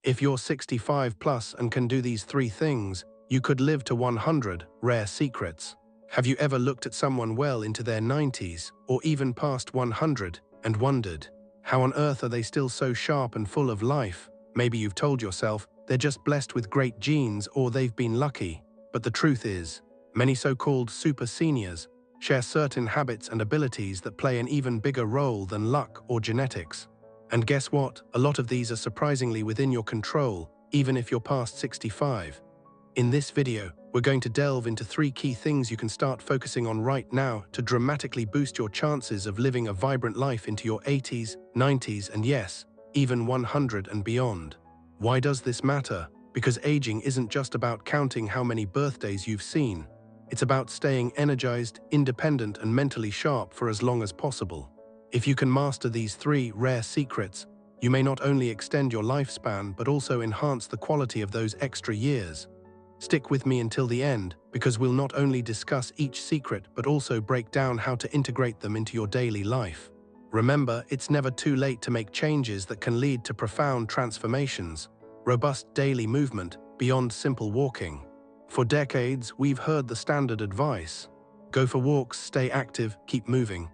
If you're 65 plus and can do these three things, you could live to 100. Rare secrets. Have you ever looked at someone well into their 90s, or even past 100, and wondered, how on earth are they still so sharp and full of life? Maybe you've told yourself, they're just blessed with great genes or they've been lucky. But the truth is, many so-called super seniors share certain habits and abilities that play an even bigger role than luck or genetics. And guess what? A lot of these are surprisingly within your control, even if you're past 65. In this video, we're going to delve into 3 key things you can start focusing on right now to dramatically boost your chances of living a vibrant life into your 80s, 90s, and yes, even 100 and beyond. Why does this matter? Because aging isn't just about counting how many birthdays you've seen. It's about staying energized, independent, and mentally sharp for as long as possible. If you can master these 3 rare secrets, you may not only extend your lifespan but also enhance the quality of those extra years. Stick with me until the end, because we'll not only discuss each secret but also break down how to integrate them into your daily life. Remember, it's never too late to make changes that can lead to profound transformations. Robust daily movement, beyond simple walking. For decades, we've heard the standard advice. Go for walks, stay active, keep moving.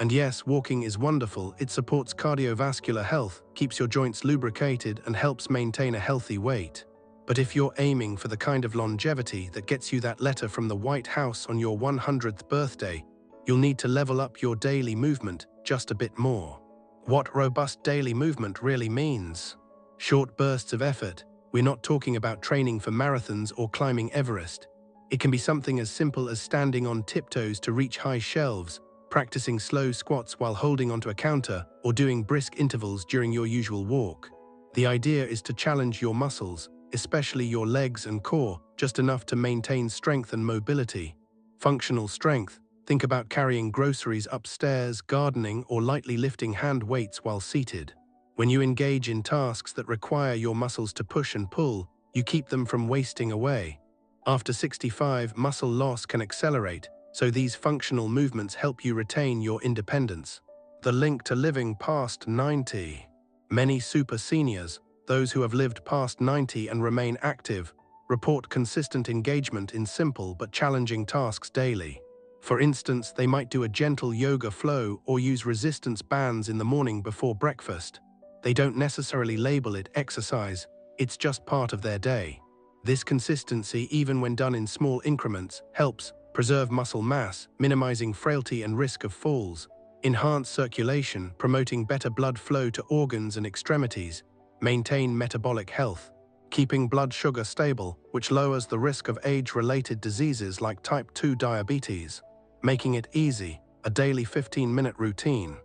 And yes, walking is wonderful. It supports cardiovascular health, keeps your joints lubricated, and helps maintain a healthy weight. But if you're aiming for the kind of longevity that gets you that letter from the White House on your 100th birthday, you'll need to level up your daily movement just a bit more. What robust daily movement really means? Short bursts of effort. We're not talking about training for marathons or climbing Everest. It can be something as simple as standing on tiptoes to reach high shelves, practicing slow squats while holding onto a counter, or doing brisk intervals during your usual walk. The idea is to challenge your muscles, especially your legs and core, just enough to maintain strength and mobility. Functional strength. Think about carrying groceries upstairs, gardening, or lightly lifting hand weights while seated. When you engage in tasks that require your muscles to push and pull, you keep them from wasting away. After 65, muscle loss can accelerate, so these functional movements help you retain your independence. The link to living past 90. Many super seniors, those who have lived past 90 and remain active, report consistent engagement in simple but challenging tasks daily. For instance, they might do a gentle yoga flow or use resistance bands in the morning before breakfast. They don't necessarily label it exercise, it's just part of their day. This consistency, even when done in small increments, helps preserve muscle mass, minimizing frailty and risk of falls, enhance circulation, promoting better blood flow to organs and extremities, maintain metabolic health, keeping blood sugar stable, which lowers the risk of age-related diseases like type 2 diabetes, making it easy, a daily 15-minute routine.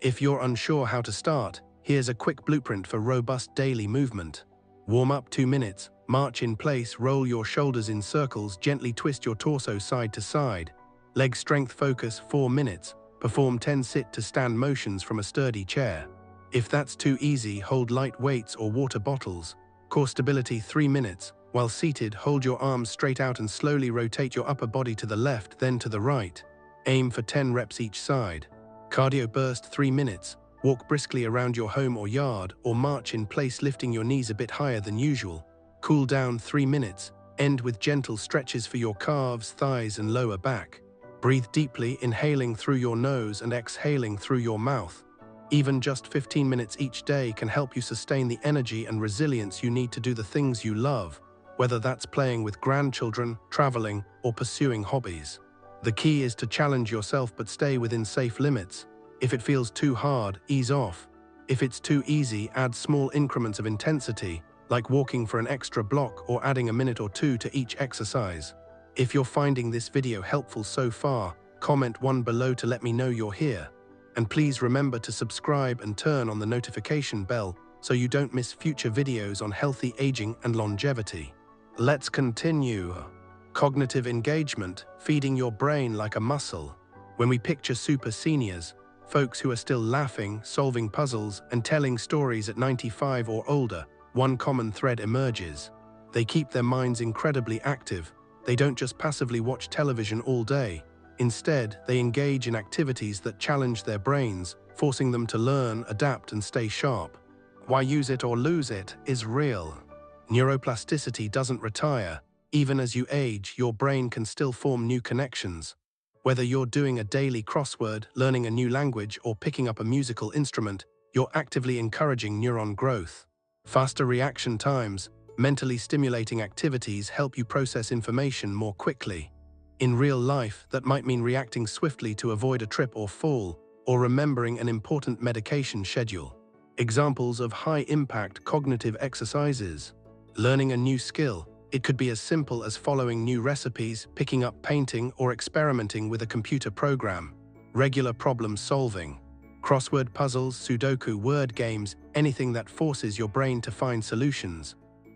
If you're unsure how to start, here's a quick blueprint for robust daily movement. Warm up 2 minutes, march in place, roll your shoulders in circles, gently twist your torso side to side. Leg strength focus 4 minutes, perform 10 sit to stand motions from a sturdy chair. If that's too easy, hold light weights or water bottles. Core stability 3 minutes. While seated, hold your arms straight out and slowly rotate your upper body to the left, then to the right. Aim for 10 reps each side. Cardio burst 3 minutes. Walk briskly around your home or yard, or march in place lifting your knees a bit higher than usual. Cool down 3 minutes. End with gentle stretches for your calves, thighs, and lower back. Breathe deeply, inhaling through your nose and exhaling through your mouth. Even just 15 minutes each day can help you sustain the energy and resilience you need to do the things you love, whether that's playing with grandchildren, traveling, or pursuing hobbies. The key is to challenge yourself but stay within safe limits. If it feels too hard, ease off. If it's too easy, add small increments of intensity, like walking for an extra block or adding a minute or 2 to each exercise. If you're finding this video helpful so far, comment 1 below to let me know you're here. And please remember to subscribe and turn on the notification bell so you don't miss future videos on healthy aging and longevity. Let's continue. Cognitive engagement, feeding your brain like a muscle. When we picture super seniors, folks who are still laughing, solving puzzles, and telling stories at 95 or older, one common thread emerges. They keep their minds incredibly active. They don't just passively watch television all day. Instead, they engage in activities that challenge their brains, forcing them to learn, adapt, and stay sharp. Why use it or lose it is real. Neuroplasticity doesn't retire. Even as you age, your brain can still form new connections. Whether you're doing a daily crossword, learning a new language, or picking up a musical instrument, you're actively encouraging neuron growth. Faster reaction times, mentally stimulating activities help you process information more quickly. In real life, that might mean reacting swiftly to avoid a trip or fall, or remembering an important medication schedule. Examples of high-impact cognitive exercises. Learning a new skill. It could be as simple as following new recipes, picking up painting, or experimenting with a computer program. Regular problem solving. Crossword puzzles, Sudoku, word games, anything that forces your brain to find solutions.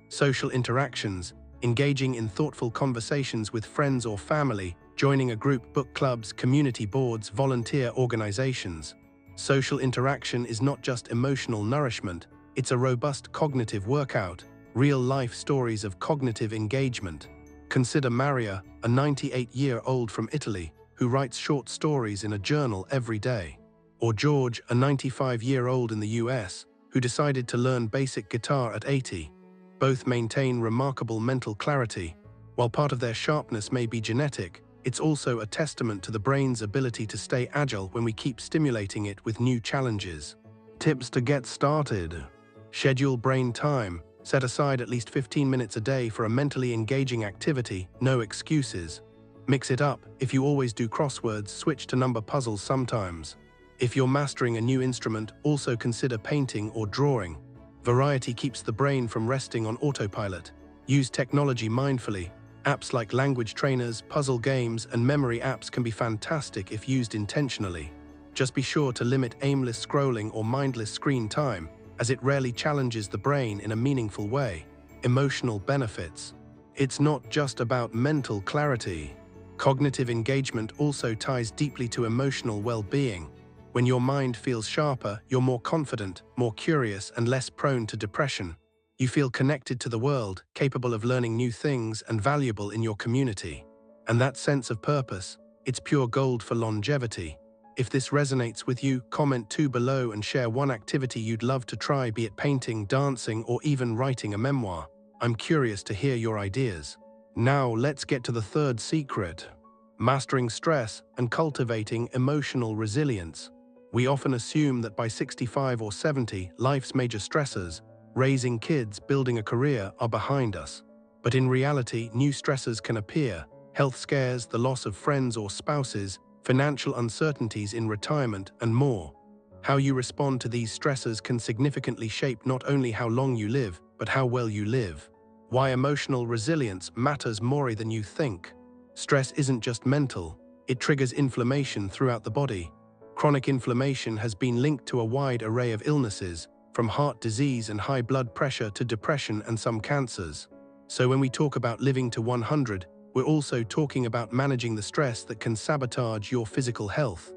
Social interactions. Engaging in thoughtful conversations with friends or family, joining a group, book clubs, community boards, volunteer organizations. Social interaction is not just emotional nourishment, it's a robust cognitive workout. Real-life stories of cognitive engagement. Consider Maria, a 98-year-old from Italy, who writes short stories in a journal every day. Or George, a 95-year-old in the US, who decided to learn basic guitar at 80. Both maintain remarkable mental clarity. While part of their sharpness may be genetic, it's also a testament to the brain's ability to stay agile when we keep stimulating it with new challenges. Tips to get started. Schedule brain time. Set aside at least 15 minutes a day for a mentally engaging activity, no excuses. Mix it up. If you always do crosswords, switch to number puzzles sometimes. If you're mastering a new instrument, also consider painting or drawing. Variety keeps the brain from resting on autopilot. Use technology mindfully. Apps like language trainers, puzzle games, and memory apps can be fantastic if used intentionally. Just be sure to limit aimless scrolling or mindless screen time, as it rarely challenges the brain in a meaningful way. Emotional benefits. It's not just about mental clarity. Cognitive engagement also ties deeply to emotional well-being. When your mind feels sharper, you're more confident, more curious, and less prone to depression. You feel connected to the world, capable of learning new things, and valuable in your community. And that sense of purpose, it's pure gold for longevity. If this resonates with you, comment below and share one activity you'd love to try, be it painting, dancing, or even writing a memoir. I'm curious to hear your ideas. Now let's get to the third secret. Mastering stress and cultivating emotional resilience. We often assume that by 65 or 70, life's major stressors, raising kids, building a career, are behind us. But in reality, new stressors can appear. Health scares, the loss of friends or spouses, financial uncertainties in retirement, and more. How you respond to these stressors can significantly shape not only how long you live, but how well you live. Why emotional resilience matters more than you think. Stress isn't just mental, it triggers inflammation throughout the body. Chronic inflammation has been linked to a wide array of illnesses, from heart disease and high blood pressure to depression and some cancers. So when we talk about living to 100, we're also talking about managing the stress that can sabotage your physical health.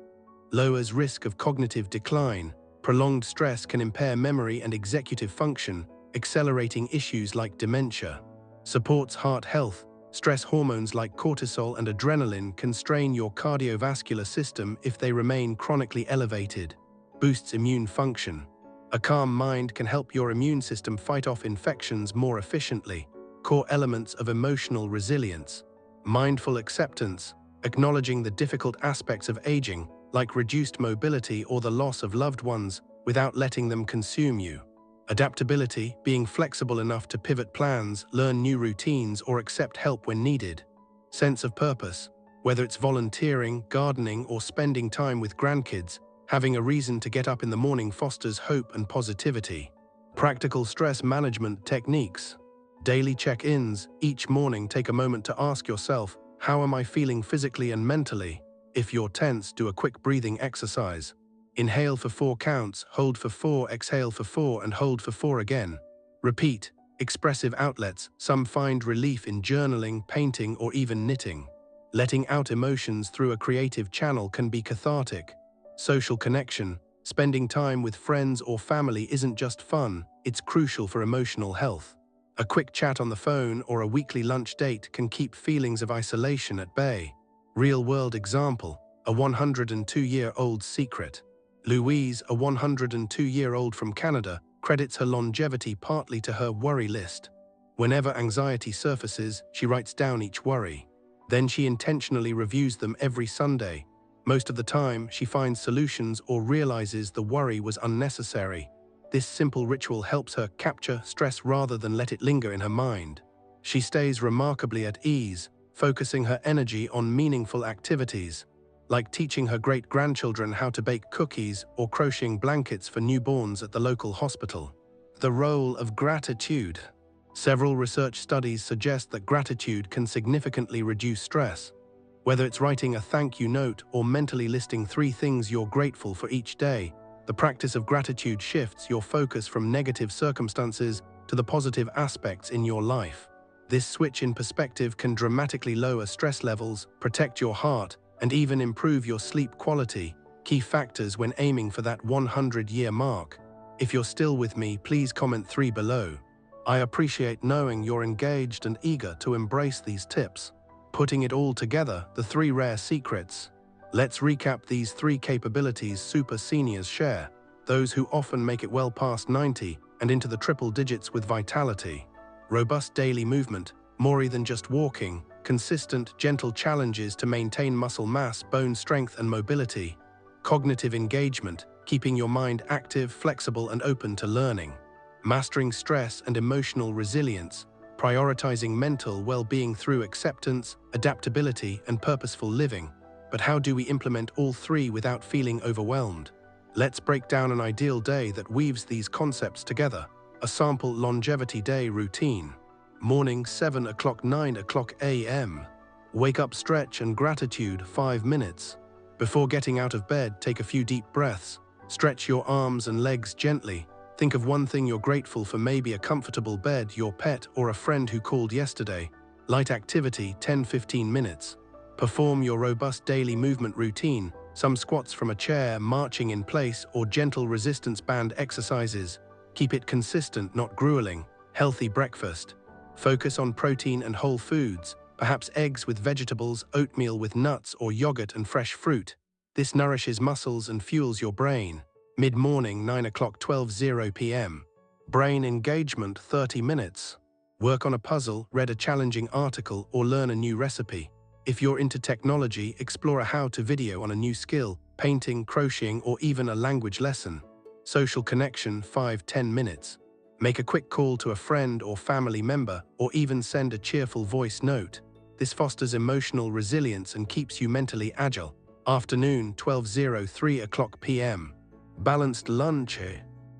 Lowers risk of cognitive decline. Prolonged stress can impair memory and executive function, accelerating issues like dementia. Supports heart health. Stress hormones like cortisol and adrenaline can strain your cardiovascular system if they remain chronically elevated. Boosts immune function. A calm mind can help your immune system fight off infections more efficiently. Core elements of emotional resilience. Mindful acceptance. Acknowledging the difficult aspects of aging, like reduced mobility or the loss of loved ones, without letting them consume you. Adaptability, being flexible enough to pivot plans, learn new routines, or accept help when needed. Sense of purpose, whether it's volunteering, gardening, or spending time with grandkids, having a reason to get up in the morning fosters hope and positivity. Practical stress management techniques. Daily check-ins. Each morning, take a moment to ask yourself, how am I feeling physically and mentally? If you're tense, do a quick breathing exercise. Inhale for 4 counts, hold for 4, exhale for 4, and hold for 4 again. Repeat. Expressive outlets. Some find relief in journaling, painting, or even knitting. Letting out emotions through a creative channel can be cathartic. Social connection. Spending time with friends or family isn't just fun, it's crucial for emotional health. A quick chat on the phone or a weekly lunch date can keep feelings of isolation at bay. Real-world example. A 102-year-old's secret. Louise, a 102-year-old from Canada, credits her longevity partly to her worry list. Whenever anxiety surfaces, she writes down each worry. Then she intentionally reviews them every Sunday. Most of the time, she finds solutions or realizes the worry was unnecessary. This simple ritual helps her capture stress rather than let it linger in her mind. She stays remarkably at ease, focusing her energy on meaningful activities, like teaching her great-grandchildren how to bake cookies or crocheting blankets for newborns at the local hospital. The role of gratitude. Several research studies suggest that gratitude can significantly reduce stress. Whether it's writing a thank you note or mentally listing 3 things you're grateful for each day, the practice of gratitude shifts your focus from negative circumstances to the positive aspects in your life. This switch in perspective can dramatically lower stress levels, protect your heart, and even improve your sleep quality, key factors when aiming for that 100-year mark. If you're still with me, please comment 3 below. I appreciate knowing you're engaged and eager to embrace these tips. Putting it all together, the 3 rare secrets. Let's recap these 3 capabilities super seniors share, those who often make it well past 90 and into the triple digits with vitality. Robust daily movement, more than just walking, consistent, gentle challenges to maintain muscle mass, bone strength, and mobility. Cognitive engagement, keeping your mind active, flexible, and open to learning. Mastering stress and emotional resilience, prioritizing mental well-being through acceptance, adaptability, and purposeful living. But how do we implement all 3 without feeling overwhelmed? Let's break down an ideal day that weaves these concepts together. A sample longevity day routine. Morning 7 o'clock 9 o'clock a.m. Wake up, stretch and gratitude 5 minutes. Before getting out of bed, take a few deep breaths. Stretch your arms and legs gently. Think of one thing you're grateful for, maybe a comfortable bed, your pet, or a friend who called yesterday. Light activity 10-15 minutes. Perform your robust daily movement routine, some squats from a chair, marching in place, or gentle resistance band exercises. Keep it consistent, not grueling. Healthy breakfast. Focus on protein and whole foods, perhaps eggs with vegetables, oatmeal with nuts, or yogurt and fresh fruit. This nourishes muscles and fuels your brain. Mid-morning 9 o'clock 12:00 p.m. Brain engagement 30 minutes. Work on a puzzle, read a challenging article, or learn a new recipe. If you're into technology, explore a how-to video on a new skill, painting, crocheting, or even a language lesson. Social connection 5-10 minutes. Make a quick call to a friend or family member, or even send a cheerful voice note. This fosters emotional resilience and keeps you mentally agile. Afternoon 12:03 o'clock p.m. Balanced lunch.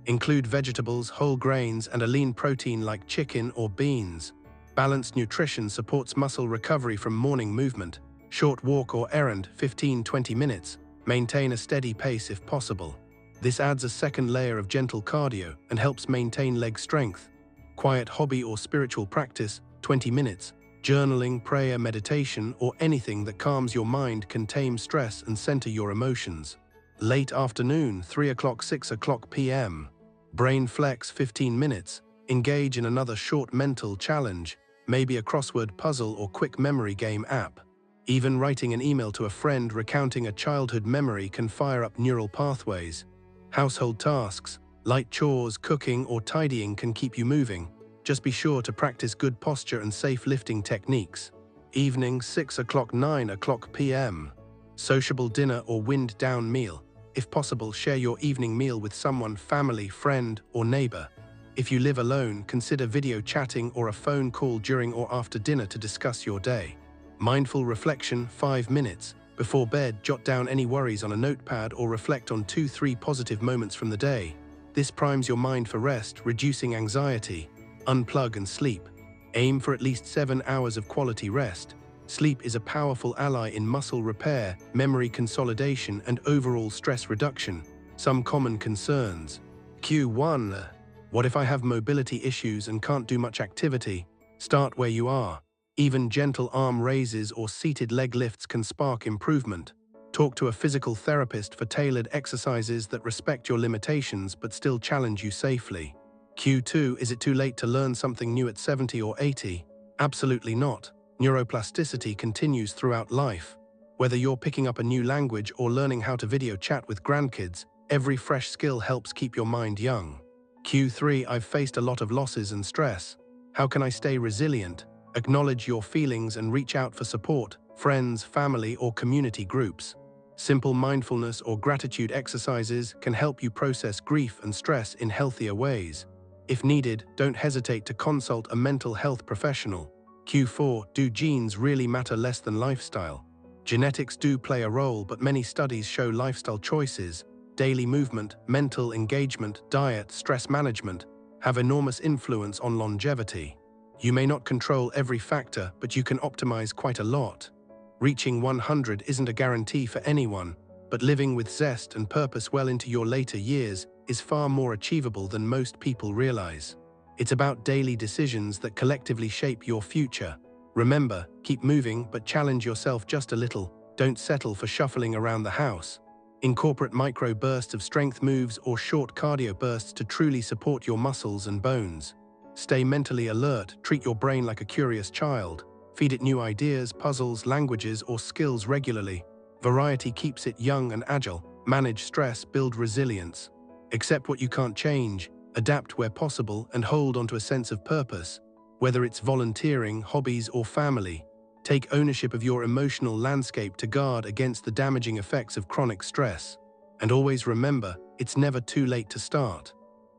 Include vegetables, whole grains, and a lean protein like chicken or beans. Balanced nutrition supports muscle recovery from morning movement. Short walk or errand 15-20 minutes. Maintain a steady pace if possible. This adds a second layer of gentle cardio and helps maintain leg strength. Quiet hobby or spiritual practice 20 minutes. Journaling, prayer, meditation, or anything that calms your mind can tame stress and center your emotions. Late afternoon 3 o'clock 6 o'clock p.m. Brain flex 15 minutes. Engage in another short mental challenge, maybe a crossword puzzle or quick memory game app. Even writing an email to a friend recounting a childhood memory can fire up neural pathways. Household tasks, light chores, cooking, or tidying can keep you moving. Just be sure to practice good posture and safe lifting techniques. Evening 6 o'clock 9 o'clock p.m. Sociable dinner or wind-down meal. If possible, share your evening meal with someone, family, friend, or neighbor. If you live alone, consider video chatting or a phone call during or after dinner to discuss your day. Mindful reflection 5 minutes. Before bed, jot down any worries on a notepad or reflect on 2-3 positive moments from the day. This primes your mind for rest, reducing anxiety. Unplug and sleep. Aim for at least 7 hours of quality rest. Sleep is a powerful ally in muscle repair, memory consolidation, and overall stress reduction. Some common concerns. Q1. What if I have mobility issues and can't do much activity? Start where you are. Even gentle arm raises or seated leg lifts can spark improvement. Talk to a physical therapist for tailored exercises that respect your limitations but still challenge you safely. Q2. Is it too late to learn something new at 70 or 80? Absolutely not. Neuroplasticity continues throughout life. Whether you're picking up a new language or learning how to video chat with grandkids, every fresh skill helps keep your mind young. Q3, I've faced a lot of losses and stress. How can I stay resilient? Acknowledge your feelings and reach out for support, friends, family, or community groups. Simple mindfulness or gratitude exercises can help you process grief and stress in healthier ways. If needed, don't hesitate to consult a mental health professional. Q4, do genes really matter less than lifestyle? Genetics do play a role, but many studies show lifestyle choices, daily movement, mental engagement, diet, stress management, have enormous influence on longevity. You may not control every factor, but you can optimize quite a lot. Reaching 100 isn't a guarantee for anyone, but living with zest and purpose well into your later years is far more achievable than most people realize. It's about daily decisions that collectively shape your future. Remember, keep moving, but challenge yourself just a little. Don't settle for shuffling around the house. Incorporate micro bursts of strength moves or short cardio bursts to truly support your muscles and bones. Stay mentally alert, treat your brain like a curious child. Feed it new ideas, puzzles, languages, or skills regularly. Variety keeps it young and agile. Manage stress, build resilience. Accept what you can't change, adapt where possible, and hold onto a sense of purpose. Whether it's volunteering, hobbies, or family, take ownership of your emotional landscape to guard against the damaging effects of chronic stress. And always remember, it's never too late to start.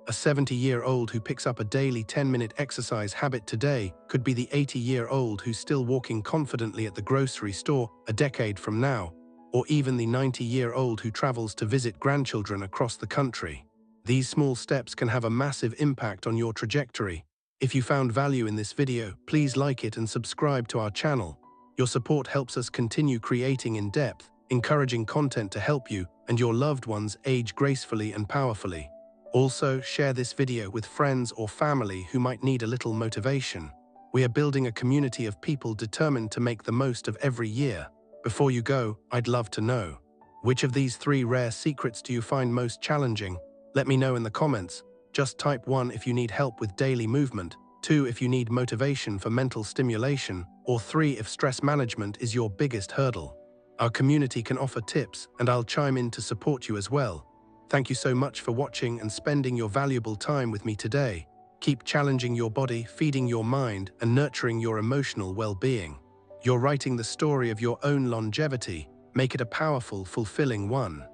A 70-year-old who picks up a daily 10-minute exercise habit today could be the 80-year-old who's still walking confidently at the grocery store a decade from now, or even the 90-year-old who travels to visit grandchildren across the country. These small steps can have a massive impact on your trajectory. If you found value in this video, please like it and subscribe to our channel. Your support helps us continue creating in-depth, encouraging content to help you and your loved ones age gracefully and powerfully. Also, share this video with friends or family who might need a little motivation. We are building a community of people determined to make the most of every year. Before you go, I'd love to know, which of these 3 rare secrets do you find most challenging? Let me know in the comments. Just type 1 if you need help with daily movement, 2 if you need motivation for mental stimulation, or 3 if stress management is your biggest hurdle. Our community can offer tips, and I'll chime in to support you as well. Thank you so much for watching and spending your valuable time with me today. Keep challenging your body, feeding your mind, and nurturing your emotional well-being. You're writing the story of your own longevity. Make it a powerful, fulfilling one.